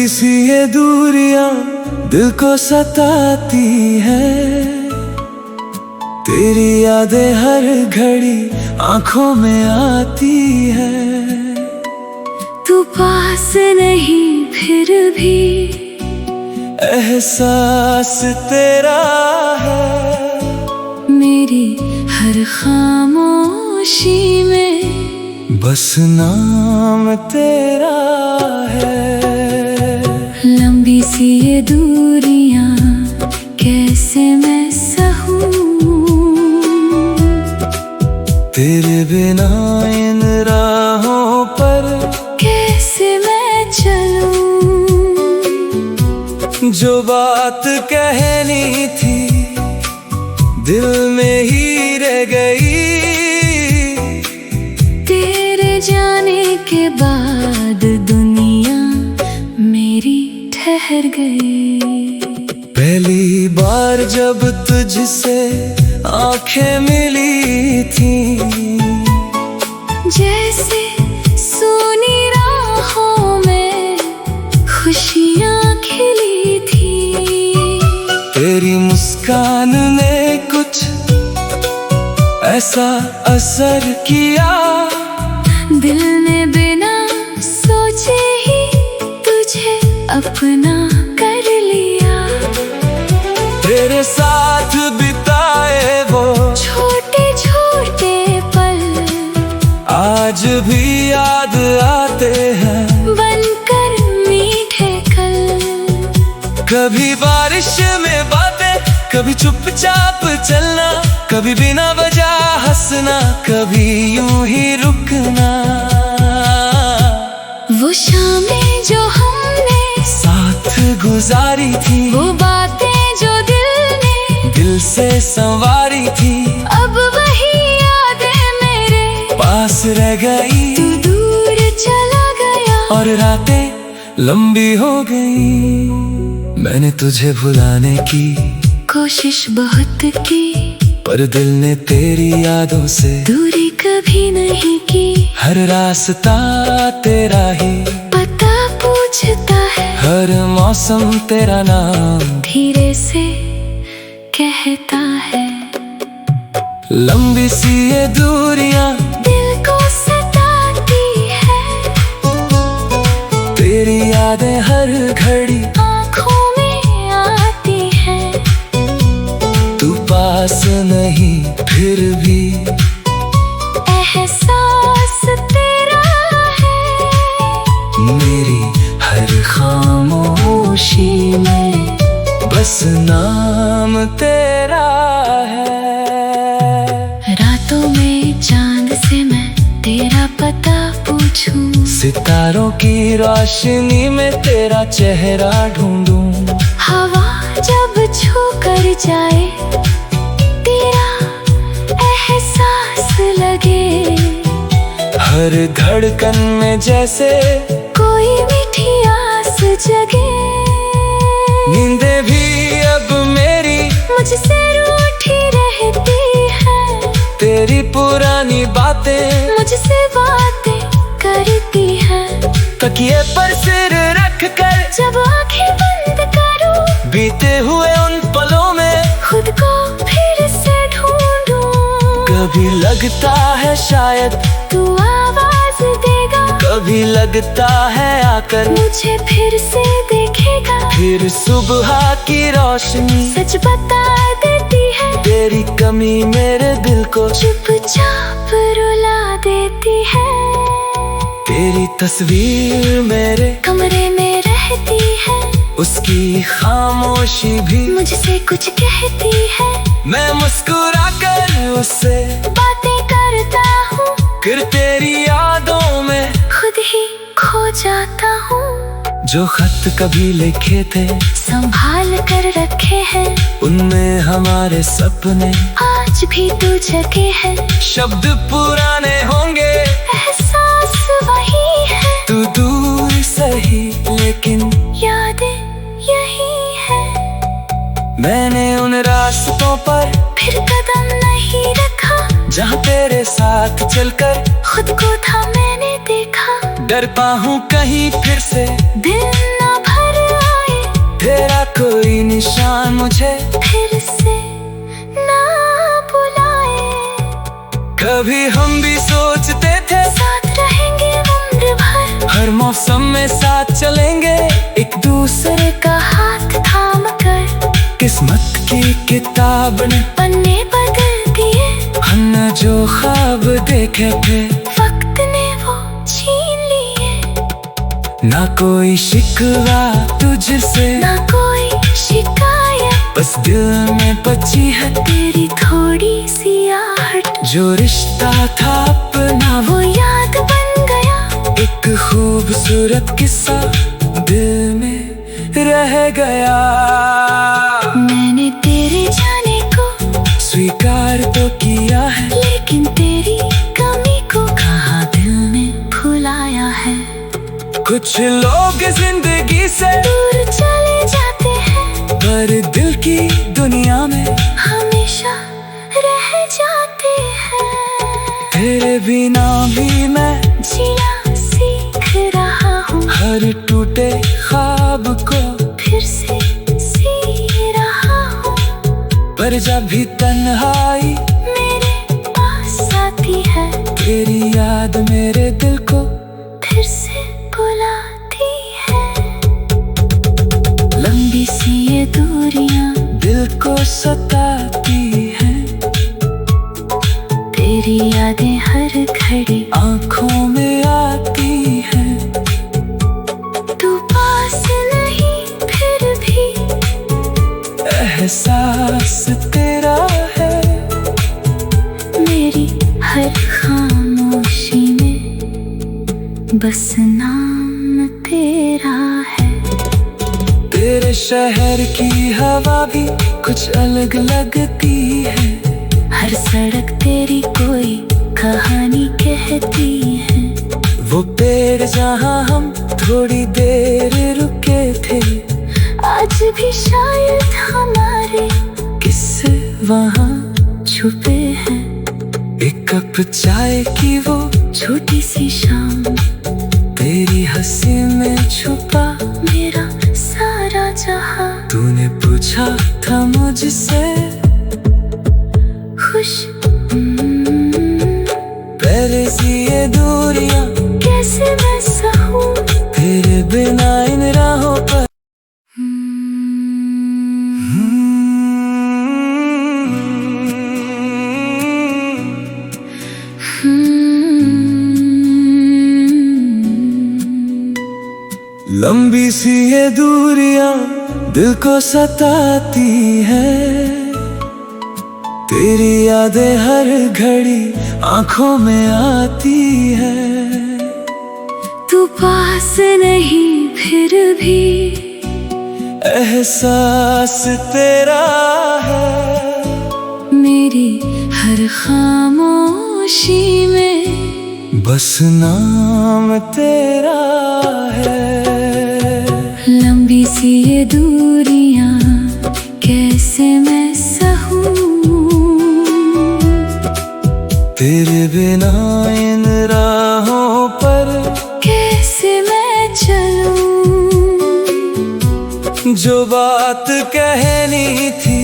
लंबी सी ये दूरियां दिल को सताती है। तेरी यादें हर घड़ी आंखों में आती है। तू पास नहीं फिर भी एहसास तेरा है। मेरी हर खामोशी में बस नाम तेरा है। लंबी सी ये दूरियां कैसे मैं सहूं, तेरे बिना इन राहों पर कैसे मैं चलूं। जो बात कहनी थी दिल में ही रह गई। तेरे जाने के बाद दुनिया मेरी ठहर गई। पहली बार जब तुझसे आंखें मिली थी, जैसे सोनी राहों में खुशियां खिली थी। तेरी मुस्कान ने कुछ ऐसा असर किया, दिल ने बिना सोचे ही तुझे अपना कर लिया। तेरे साथ बिताए वो छोटे छोटे पल आज भी याद आते हैं, बनकर मीठे कल। कभी बारिश में बातें, कभी चुपचाप चलना, कभी बिना वजह हंसना, कभी यूं ही रुकना। वो शामें जो हमने साथ गुजारी थी, वो बातें जो दिल से संवारी थी, अब वही यादें मेरे पास रह गई। तू दूर चला गया और रातें लंबी हो गई। मैंने तुझे भुलाने की कोशिश बहुत की, पर दिल ने तेरी यादों से दूरी कभी नहीं की। हर रास्ता तेरा ही पता पूछता है, हर मौसम तेरा नाम धीरे से कहता है। लंबी सी ये दूरियां दिल को सताती है। तेरी यादें हर घड़ी आँखों में आती है। तू पास नहीं फिर भी एहसास तेरा है। मेरी हर खामोशी में बस नाम तेरा है। रातों में चांद से मैं तेरा पता पूछूं, सितारों की रोशनी में तेरा चेहरा ढूंढूं। हवा जब छू कर जाए तेरा एहसास लगे। हर धड़कन में जैसे कोई मीठी आस जगे। नींदें भी अब मेरी मुझसे रूठी रहती है। तेरी पुरानी बातें मुझसे बातें करती है। तकिए पर सिर रख कर जब आंखें बंद करूं, बीते हुए उन पलों में खुद को फिर से ढूंढूं। कभी लगता है शायद तू आवाज देगा, कभी लगता है आकर मुझे फिर से देखेगा। फिर सुबह की रोशनी सच बता देती है, तेरी कमी मेरे दिल को चुपचाप रुला देती है। तेरी तस्वीर मेरे कमरे में रहती है, उसकी खामोशी भी मुझसे कुछ कहती है। मैं मुस्कुरा कर उससे बातें करता हूँ, फिर तेरी यादों में खुद ही खो जाता हूँ। जो खत कभी लिखे थे संभाल कर रखे हैं, उनमें हमारे सपने आज भी तू जगे है। शब्द पुराने होंगे, एहसास वही है। तू दूर सही लेकिन यादें यही है। मैंने उन रास्तों पर फिर कदम नहीं रखा, जहाँ तेरे साथ चलकर खुद को था मैंने देखा। डरता हूँ कहीं फिर से दिल ना भर मुझे फिर से ना बुलाए। कभी हम भी सोचते थे साथ रहेंगे उम्र भर, हर मौसम में साथ चलेंगे एक दूसरे का हाथ थाम कर। किस्मत की किताब ने पन्ने बदल दिए, हमने जो ख्वाब देखे थे वक्त ने वो छीन लिए। ना कोई शिकवा तुझसे, ना कोई शिकायत, बस दिल में बची है तेरी थोड़ी सी आहट। जो रिश्ता था अपना वो याद बन गया, एक खूबसूरत किस्सा दिल में रह गया। मैंने तेरे जाने को स्वीकार तो किया है, लेकिन तेरी कमी को कहाँ दिल में भुलाया है। कुछ लोग जिंदगी से दूर चले जाते हैं, पर दिल की दुनिया में हमेशा रह जाते हैं। तेरे बिना भी मैं जीना सीख रहा हूँ, हर टूटे ख्वाब को फिर से जी रहा हूँ। पर जब भी तन्हाई मेरे पास आती है, तेरी याद मेरे दिल को फिर से बुलाती है। लंबी सी ये दूरियां दिल को सताती हैं, तेरी यादें हर घड़ी आंखों में आती हैं। तू पास नहीं फिर भी एहसास तेरा है, मेरी हर खामोशी में बस नाम तेरा है। तेरे शहर की हवा भी कुछ अलग लगती है, हर सड़क तेरी कोई कहानी कहती है। वो पेड़ जहाँ हम थोड़ी देर रुके थे, आज भी शायद हमारे किस्से वहाँ छुपे हैं। एक कप चाय की वो छोटी सी शाम, तेरी हंसी में छुपा मेरा सारा जहां। तूने पूछा था मुझसे खुश पहले सी ये दूरियां कैसे मैं सहूं, तेरे बिना इन राहों पर। लंबी सी ये दूरियां दिल को सताती हैं, तेरी यादें हर घड़ी आंखों में आती है। तू पास नहीं फिर भी एहसास तेरा है, मेरी हर खामोशी में बस नाम तेरा है। लंबी सी ये दूरियां कैसे मैं सहूं, तेरे बिना इन राहों पर कैसे मैं चलूं। जो बात कहनी थी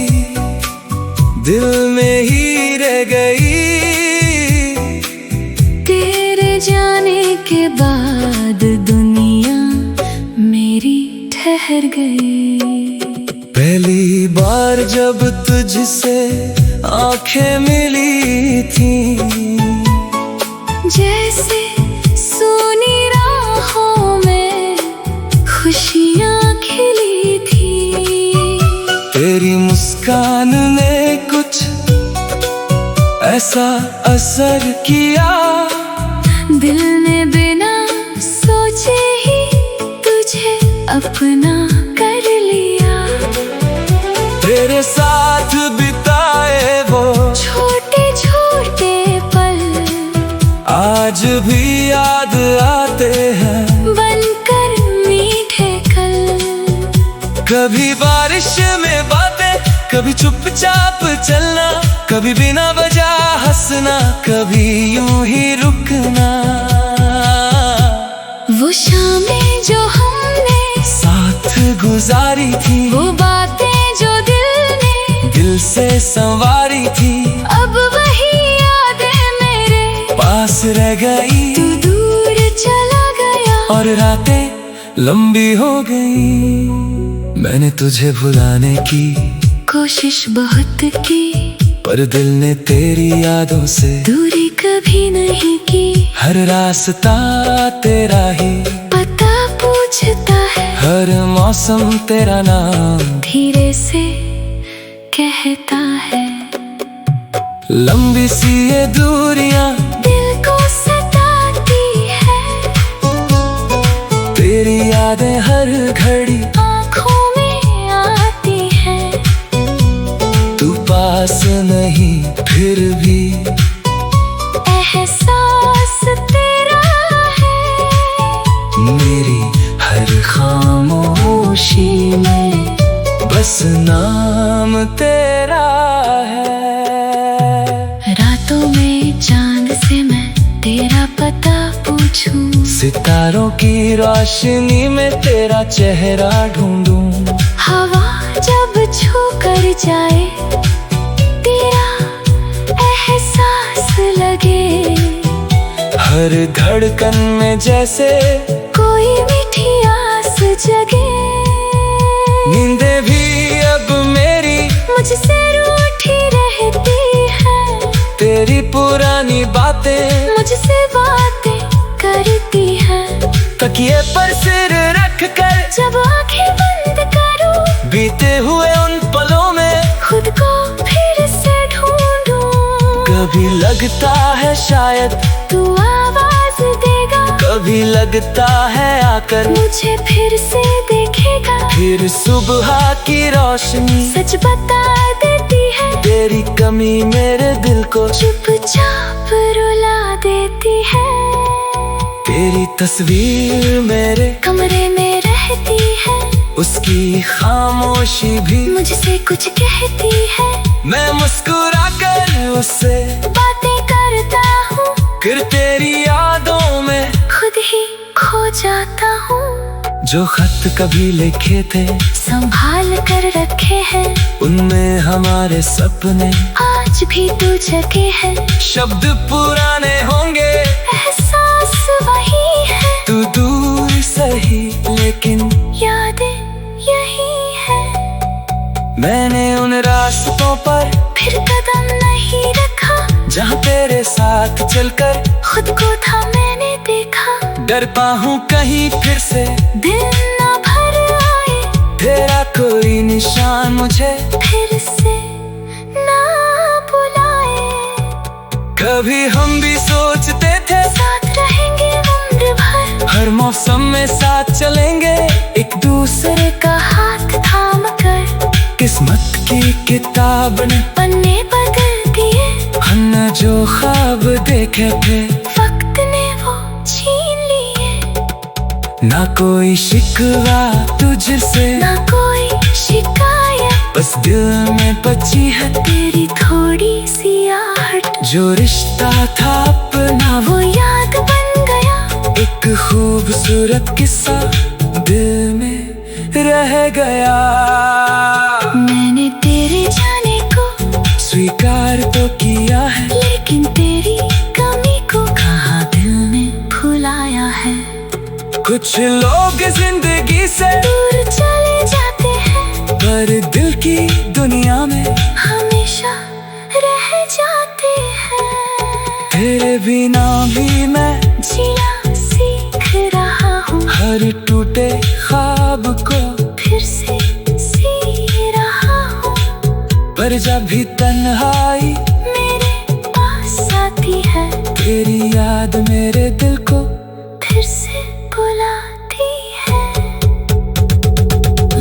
दिल में ही रह गई, तेरे जाने के बाद दुनिया मेरी ठहर गई। पहली बार जब तुझसे आंखें मिली थी, जैसे सूनी राहों में खुशियाँ खिली थी। तेरी मुस्कान ने कुछ ऐसा असर किया, दिल ने बिना सोचे ही तुझे अपना कर लिया। तेरे साथ बिताए वो छोटे छोटे पल आज भी याद आते हैं, बनकर मीठे कल। कभी बारिश में बातें, कभी चुपचाप चलना, कभी बिना वजह हंसना, कभी यूं ही रुकना। वो शामें जो हमने साथ गुजारी थी, वो बातें जो दिल संवारी थी, अब वही यादें मेरे पास रह गई। तू दूर चला गया और रातें लंबी हो गई। मैंने तुझे भुलाने की कोशिश बहुत की, पर दिल ने तेरी यादों से दूरी कभी नहीं की। हर रास्ता तेरा ही पता पूछता है, हर मौसम तेरा नाम धीरे से कहता है। लंबी सी ये दूरियां दिल को सताती है, तेरी यादें हर घड़ी आँखों में आती है। तू पास नहीं फिर भी एहसास तेरा है, मेरी हर खामोशी में बस नाम तेरा है। रातों में चांद से मैं तेरा पता पूछूं, सितारों की रोशनी में तेरा चेहरा ढूंढूं। हवा जब छू कर जाए तेरा एहसास लगे, हर धड़कन में जैसे कोई मीठी आस जगे। नींदें भी अब मेरी मुझसे रूठी रहती है, तेरी पुरानी बातें मुझसे बातें करती है। तकिए पर सिर रख कर जब आंखें बंद करूं, बीते हुए उन पलों में खुद को फिर से ढूंढूं। कभी लगता है शायद तू आवाज देगा, कभी लगता है आकर मुझे फिर से देखेगा। फिर सुबह की रोशनी सच बता देती है, तेरी कमी मेरे दिल को चुपचाप रुला देती है। तेरी तस्वीर मेरे कमरे में रहती है, उसकी खामोशी भी मुझसे कुछ कहती है। मैं मुस्कुरा कर उससे बातें करता हूँ, फिर तेरी यादों में खुद ही खो जाता हूँ। जो खत कभी लिखे थे संभाल कर रखे हैं, उनमें हमारे सपने आज भी तू जगे है। शब्द पुराने होंगे, एहसास वही है, तू दूर सही लेकिन यादें यही है। मैंने उन रास्तों पर फिर कदम नहीं रखा, जहाँ तेरे साथ चलकर खुद को था मैंने देखा। डरता हूँ कहीं फिर से दिल ना भर आए, तेरा कोई निशान मुझे फिर से ना बुलाए। कभी हम भी सोचते थे साथ रहेंगे उम्र भर, हर मौसम में साथ चलेंगे एक दूसरे का हाथ थाम कर। किस्मत की किताब ने पन्ने बदल दिए, हमने जो ख्वाब देखे थे वक्त ने वो छीन लिए। ना कोई शिकवा तुझसे, ना कोई शिकायत, बस दिल में बची है तेरी थोड़ी सी आहट। जो रिश्ता था अपना वो याद बन गया, एक खूबसूरत किस्सा दिल में रह गया। मैंने तेरे जाने को स्वीकार तो किया है, लेकिन तेरी कमी को कहाँ दिल ने भुलाया है। कुछ लोग जिंदगी से दूर चले जाते हैं, पर दिल की दुनिया में हमेशा रह जाते हैं। तेरे बिना भी मैं जीना सीख रहा हूँ, हर टूटे ख्वाब को फिर से जी रहा हूँ। पर जब भी तन्हाई मेरे पास आती है, तेरी याद मेरे दिल को फिर से बुलाती है।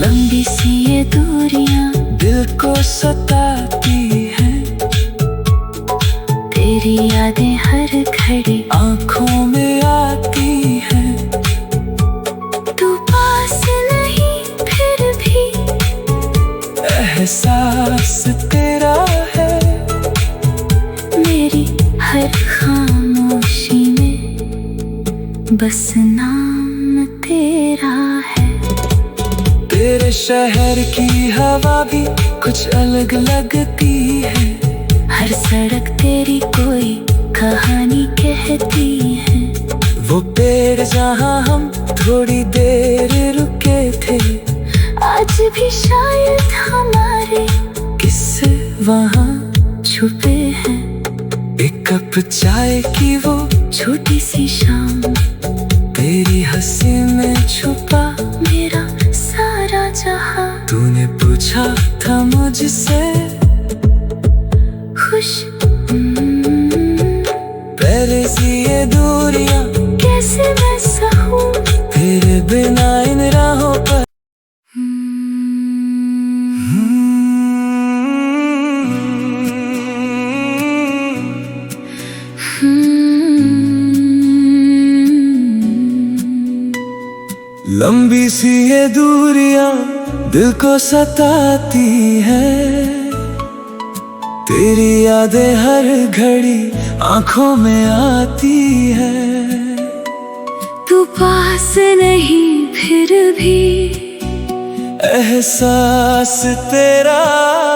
लंबी सी ये दूरियां दिल को सताती हैं, तेरी यादें हर घड़ी आंखों में आती हैं। तू पास नहीं फिर भी एहसास तेरा है, मेरी हर खामोशी में बस नाम तेरा है। तेरे शहर की हवा भी कुछ अलग लगती है। हर सड़क तेरी कोई कहानी कहती है। वो पेड़ जहाँ हम थोड़ी देर रुके थे, आज भी शायद हमारे किस्से वहाँ छुपे हैं। एक कप चाय की वो छोटी सी शाम, तेरी हंसी में छुपा मेरा सारा जहां। तूने पूछा था मुझसे खुश पहले सी ये दूरियां कैसे मैं सहूं। तेरे बिना इन राहों पर। लंबी सी ये दूरियां दिल को सताती है। तेरी यादें हर घड़ी आंखों में आती है। तू पास नहीं फिर भी एहसास तेरा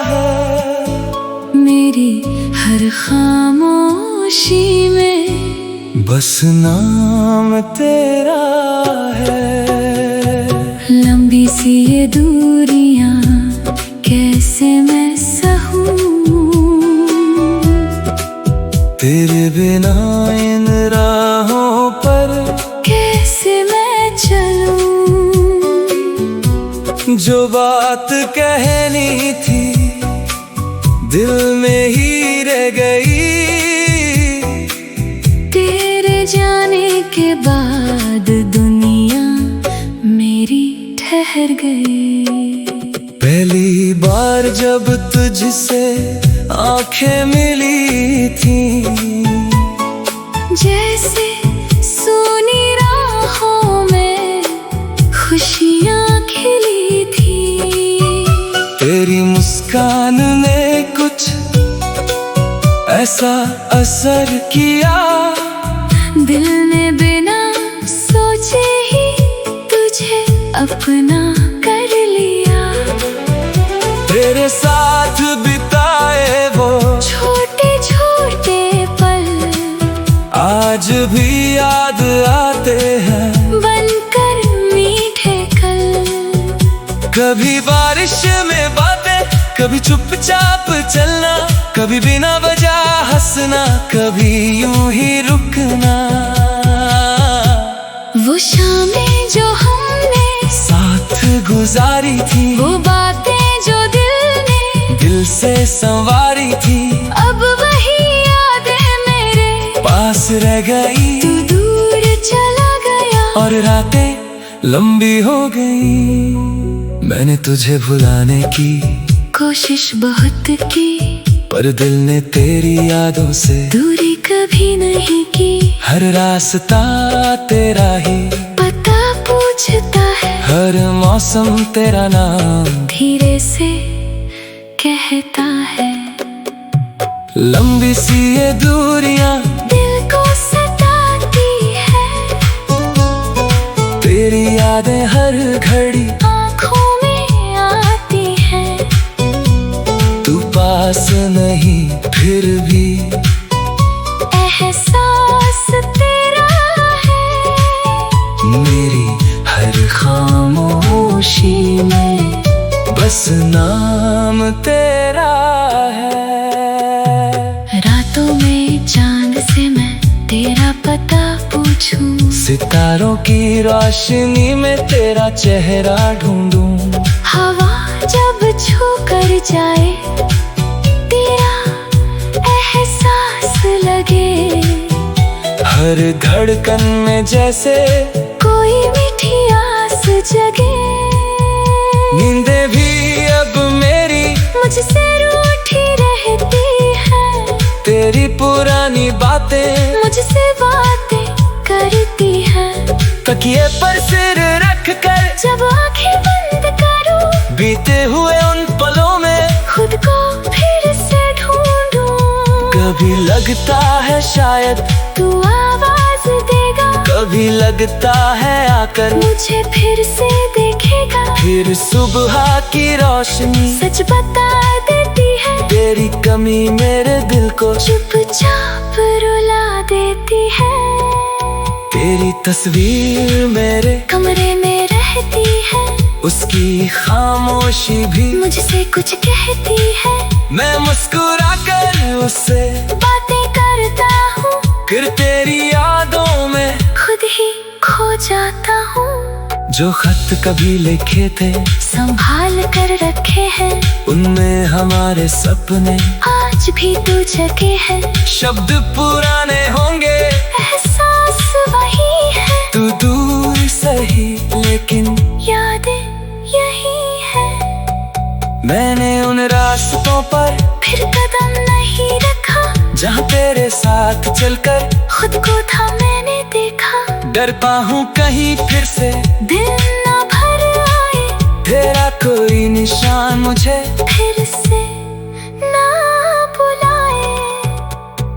है। मेरी हर खामोशी में बस नाम तेरा है। लंबी सी ये दूरियां कैसे मैं सहूं। तेरे बिना इन राहों पर कैसे मैं चलूं। जो बात कहनी थी दिल में ही रह गई। तेरे जाने के बाद दुनिया मेरी ठहर गई। पहली बार जब तुझसे आंखें मिली थी, जैसे सूनी राहों में खुशियाँ खिली थी। तेरी मुस्कान ने कुछ ऐसा असर किया, दिल ने बिना सोचे ही तुझे अपना कर लिया। तेरे साथ बिताए वो छोटे छोटे पल आज भी याद आते हैं, बनकर मीठे कल। कभी बारिश में बातें, कभी चुपचाप चलना, कभी बिना वजह हंसना, कभी यूं ही रुकना। वो शामें जो हमने साथ गुजारी थी, वो बातें जो दिल से संवारी थी, अब वही यादें मेरे पास रह गई। तू दूर चला गया और रातें लंबी हो गई। मैंने तुझे भुलाने की कोशिश बहुत की, पर दिल ने तेरी यादों से दूरी कभी नहीं की। हर रास्ता तेरा ही पता पूछता है, हर मौसम तेरा नाम धीरे से कहता है। लंबी सी ये दूरियां दिल को सताती है, तेरी यादें हर घड़ी आँखों में आती है। तू पास नहीं फिर भी एहसास तेरा है। मेरी हर खामोशी में बस नाम तेरा है। रातों में चांद से मैं तेरा पता पूछूं, सितारों की रोशनी में तेरा चेहरा ढूंढूं। हवा जब छू कर जाए तेरा एहसास लगे। हर धड़कन में जैसे कोई मीठी आस जगे। नींदें भी अब मेरी मुझसे रूठी रहती है, तेरी पुरानी बातें मुझसे बातें करती है। तकिए पर सिर रख कर जब आंखें बंद करूं, बीते हुए उन पलों में खुद को फिर से ढूंढूं। कभी लगता है शायद तू आवाज देगा, कभी लगता है आकर मुझे फिर से देखेगा। रहेगा। फिर सुबह की रोशनी सच बता देती है, तेरी कमी मेरे दिल को चुपचाप रुला देती है। तेरी तस्वीर मेरे कमरे में रहती है, उसकी खामोशी भी मुझसे कुछ कहती है। मैं मुस्कुरा कर उससे बातें करता हूँ, फिर तेरी यादों में खुद ही खो जाता हूँ। जो खत कभी लिखे थे संभाल कर रखे हैं, उनमें हमारे सपने आज भी तू जगे है। शब्द पुराने होंगे, एहसास वही है, तू दूर सही लेकिन यादें यही है। मैंने उन रास्तों पर फिर कदम नहीं रखा, जहाँ तेरे साथ चलकर खुद को था मैंने देखा। डरता हूँ कहीं फिर से दिल ना भर आए, तेरा कोई निशान मुझे फिर से ना बुलाए।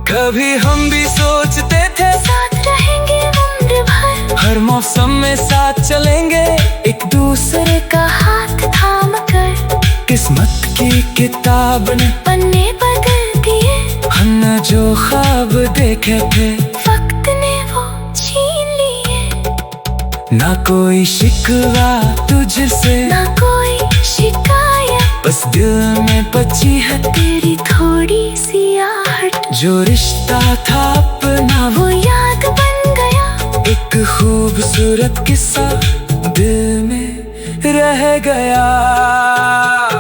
कभी हम भी सोचते थे साथ रहेंगे उम्र भर, हर मौसम में साथ चलेंगे एक दूसरे का हाथ थाम कर। किस्मत की किताब ने पन्ने बदल दिए, हमने जो ख्वाब देखे थे वक्त ने वो छीन लिए। ना कोई शिकवा तुझसे, ना कोई शिकायत, बस दिल में बची है तेरी थोड़ी सी आहट। जो रिश्ता था अपना वो याद बन गया, एक खूबसूरत किस्सा दिल में रह गया।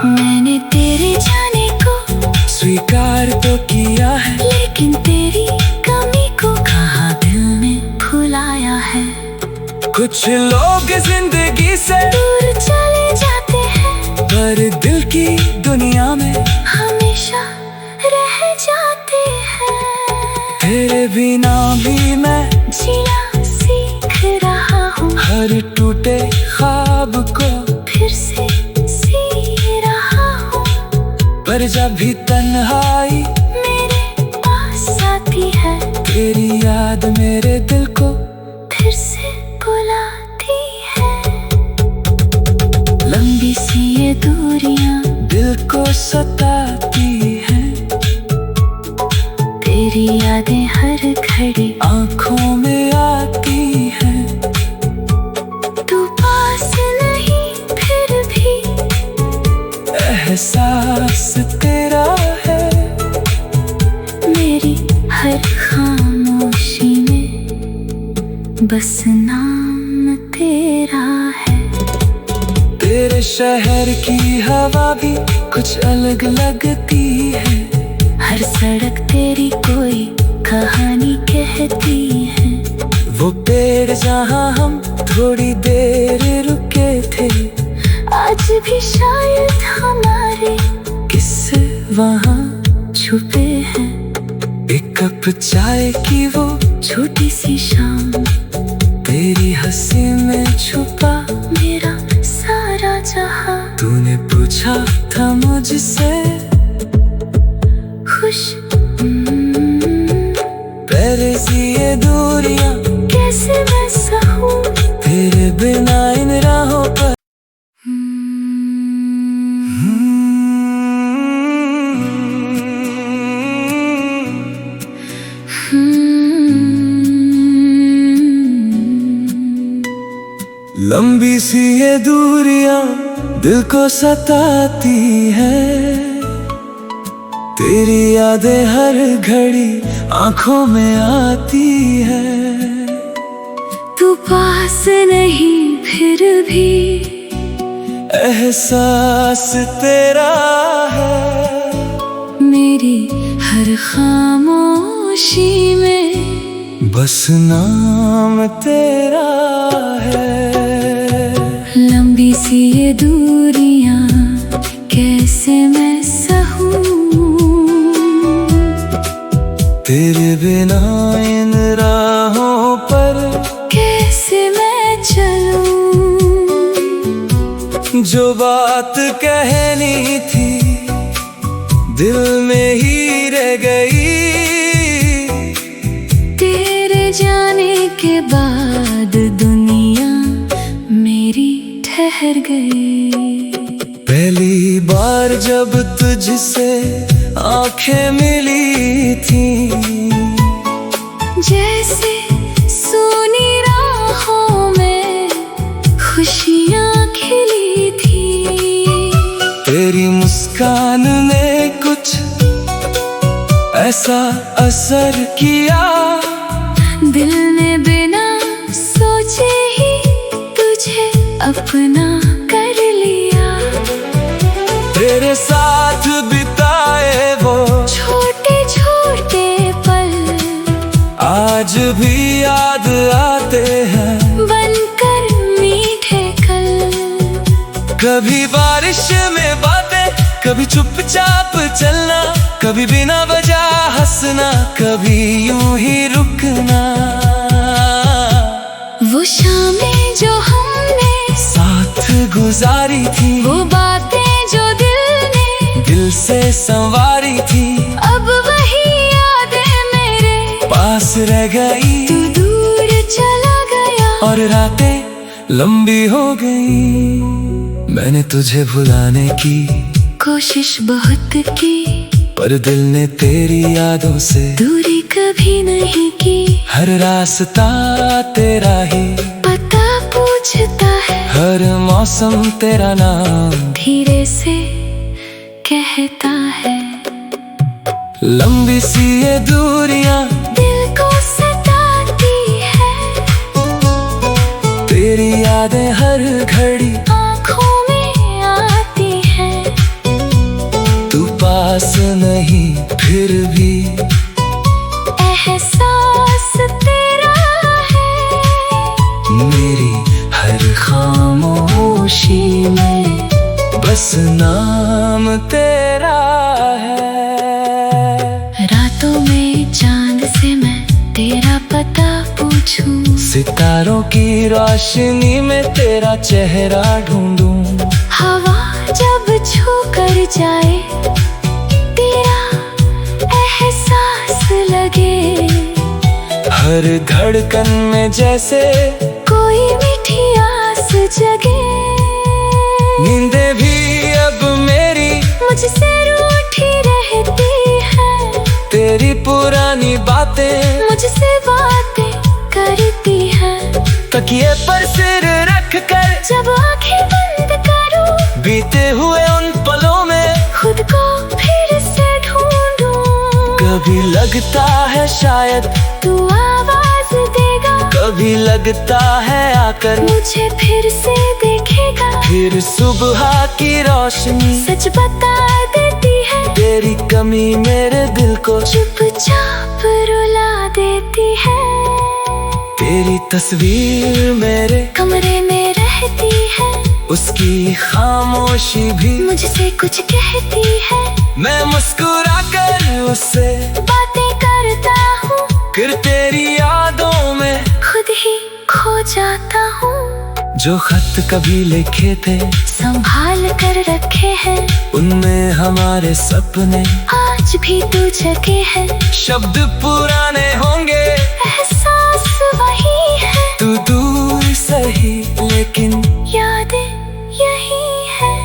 मैंने तेरे जाने को स्वीकार तो किया है, लेकिन तेरी कमी को कहाँ दिल ने भुलाया है। कुछ लोग जिंदगी से दूर चले जाते हैं, पर दिल की दुनिया में हमेशा रह जाते हैं। तेरे बिना भी मैं जीना सीख रहा हूँ, हर टूटे ख्वाब को फिर से जी रहा हूँ। पर जब भी तन्हाई मेरे पास आती है, तेरी याद मेरे दिल को फिर से बुलाती है। लंबी सी ये दूरियां दिल को सताती हैं, तेरी यादें हर घड़ी आंखों में आती हैं। तू पास नहीं फिर भी एहसास तेरा है, मेरी हर खामोशी में बस नाम तेरा है। तेरे शहर की हवा भी कुछ अलग लगती है, हर सड़क तेरी कोई कहानी कहती है। वो पेड़ जहाँ हम थोड़ी देर रुके थे, आज भी शायद हमारे किस्से वहाँ छुपे हैं। एक कप चाय की वो छोटी सी शाम, तेरी हंसी में छुपा मेरा सारा जहां। तूने पूछा था मुझसे खुश पहले सी ये दूरियां कैसे मैं सहूं, तेरे बिना इन राहों पर। लंबी सी ये दूरियां दिल को सताती है, तेरी यादें हर घड़ी आंखों में आती है। तू पास नहीं फिर भी एहसास तेरा है, मेरी हर खामोशी में बस नाम तेरा है। लंबी सी ये दूरियां कैसे मैं सहूं, तेरे बिना इन राहों पर कैसे मैं चलूं। जो बात कहनी थी दिल में ही रह गई, तेरे जाने के बाद दुनिया मेरी ठहर ठहर गई। पहली बार जब तुझसे आंखें मिली थी, जैसे सूनी राहों में खुशियाँ खिली थी। तेरी मुस्कान ने कुछ ऐसा असर किया, दिल ने बिना सोचे ही तुझे अपना कर लिया। तेरे साथ बिताए वो छोटे छोटे पल आज भी याद आते हैं, बनकर मीठे कल। कभी बारिश में बातें, कभी चुपचाप चलना, कभी बिना वजह हंसना, कभी यूं ही रुकना। वो शामें जो हमने साथ गुजारी थी, वो बातें जो दिल से संवारी थी, अब वही यादें मेरे पास रह गई। तू दूर चला गया और रातें लंबी हो गई। मैंने तुझे भुलाने की कोशिश बहुत की, पर दिल ने तेरी यादों से दूरी कभी नहीं की। हर रास्ता तेरा ही पता पूछता है, हर मौसम तेरा नाम धीरे से कहता है। लंबी सी ये दूरियां दिल को सताती है, तेरी यादें हर घड़ी आँखों में आती है। तू पास नहीं फिर भी एहसास तेरा है, मेरी हर खामोशी में बस नाम तेरा है। रातों में चांद से मैं तेरा पता पूछूं, सितारों की रोशनी में तेरा चेहरा ढूंढूं। हवा जब छू कर जाए तेरा एहसास लगे, हर धड़कन में जैसे कोई मीठी आस जगे। नींदें भी अब मेरी मुझसे रूठी रहती है, तेरी पुरानी बातें मुझसे बातें करती है। तकिए पर सिर रख कर जब आंखें बंद करूं, बीते हुए उन पलों में खुद को फिर से ढूंढूं। कभी लगता है शायद तू आवाज देगा, कभी लगता है आकर मुझे फिर से देखेगा। फिर सुबह की रोशनी सच बता देती है, तेरी कमी मेरे दिल को चुपचाप रुला देती है। तेरी तस्वीर मेरे कमरे में रहती है, उसकी खामोशी भी मुझसे कुछ कहती है। मैं मुस्कुरा कर उससे बातें करता हूँ, फिर तेरी यादों में खुद ही खो जाता हूँ। जो खत कभी लिखे थे संभाल कर रखे हैं, उनमें हमारे सपने आज भी तू जगे है। शब्द पुराने होंगे, एहसास वही है, तू दूर सही लेकिन यादें यही है।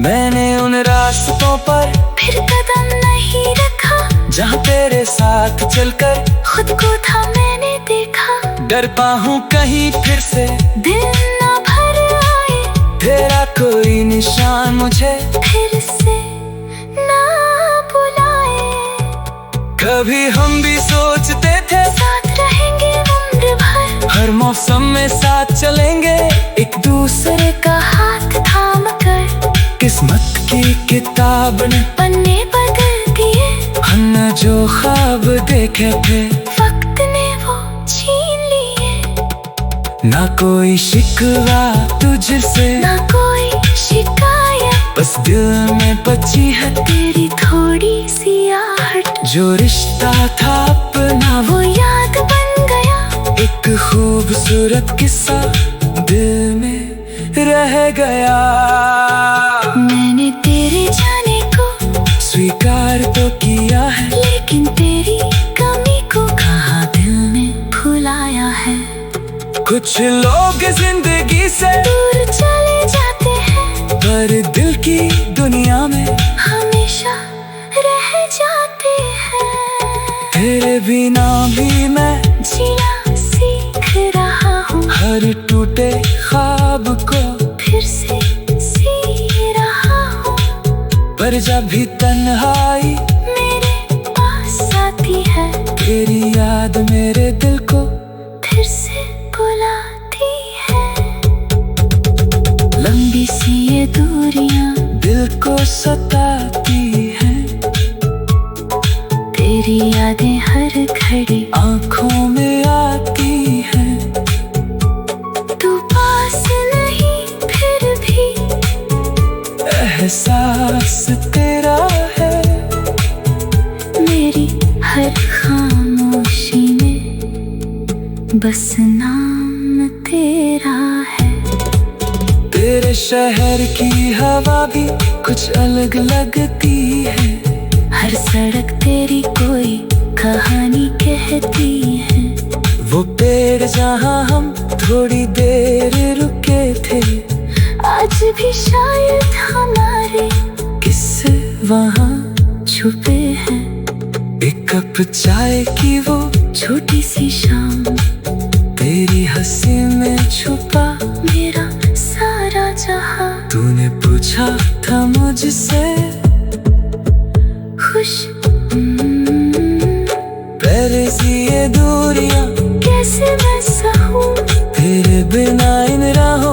मैंने उन रास्तों पर फिर कदम नहीं रखा, जहाँ तेरे साथ चलकर खुद को था मैंने देखा। डरता हूँ कहीं फिर से दिल ना भर आए, तेरा कोई निशान मुझे फिर से ना बुलाए। कभी हम भी सोचते थे साथ रहेंगे उम्र भर, हर मौसम में साथ चलेंगे एक दूसरे का हाथ थाम कर। किस्मत की किताब ने पन्ने बदल दिए, हमने जो ख्वाब देखे थे वक्त ने वो छीन लिए। ना कोई शिकवा तुझसे, ना कोई शिकायत, बस दिल में बची है तेरी थोड़ी सी आहट। जो रिश्ता था अपना वो याद बन गया, एक खूबसूरत किस्सा दिल में रह गया। मैंने तेरे जाने को स्वीकार तो किया है, लेकिन तेरी कमी को कहाँ दिल ने भुलाया है। कुछ लोग जिंदगी से दूर चले पर दिल की दुनिया में हमेशा रह जाते हैं। तेरे बिना भी मैं जीना सीख रहा हूँ, हर टूटे ख्वाब को फिर से जी रहा हूँ। पर जब भी तन्हाई मेरे पास आती है, तेरी याद मेरे दिल को फिर से बुलाती है। लंबी सी ये दूरियां दिल को सताती हैं। तेरी यादें हर घड़ी आंखों में आती हैं। तू पास नहीं फिर भी एहसास तेरा है। मेरी हर खामोशी में बस नाम तेरा है। तेरे शहर की हवा भी कुछ अलग लगती है। हर सड़क तेरी कोई कहानी कहती है। वो पेड़ जहाँ हम थोड़ी देर रुके थे, आज भी शायद हमारे किस्से वहाँ छुपे हैं। एक कप चाय की वो छोटी सी शाम, तेरी हंसी में छुपा मेरा सारा जहां। तूने पूछा था मुझसे खुश पहले सी ये दूरियां कैसे मैं सहूं, तेरे बिना इन राहों